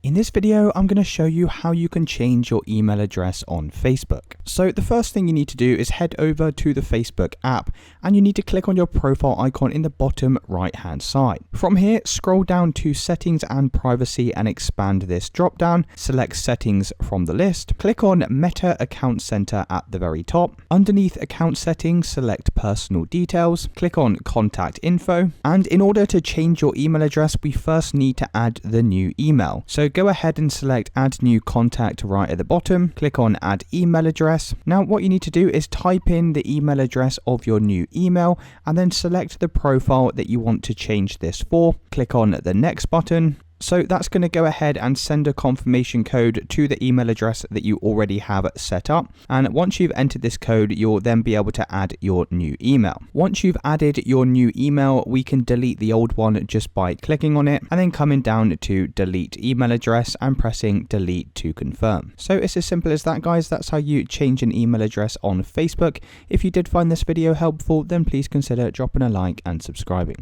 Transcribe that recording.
In this video, I'm going to show you how you can change your email address on Facebook. So the first thing you need to do is head over to the Facebook app and you need to click on your profile icon in the bottom right hand side. From here, scroll down to settings and privacy and expand this drop down. Select settings from the list. Click on Meta Account Center at the very top. Underneath account settings, select personal details. Click on contact info. And in order to change your email address, we first need to add the new email. So go ahead and select add new contact right at the bottom. Click on add email address. Now what you need to do is type in the email address of your new email and then select the profile that you want to change this for. Click on the next button. So that's going to go ahead and send a confirmation code to the email address that you already have set up. And once you've entered this code, you'll then be able to add your new email. Once you've added your new email, we can delete the old one just by clicking on it and then coming down to delete email address and pressing delete to confirm. So it's as simple as that, guys. That's how you change an email address on Facebook. If you did find this video helpful, then please consider dropping a like and subscribing.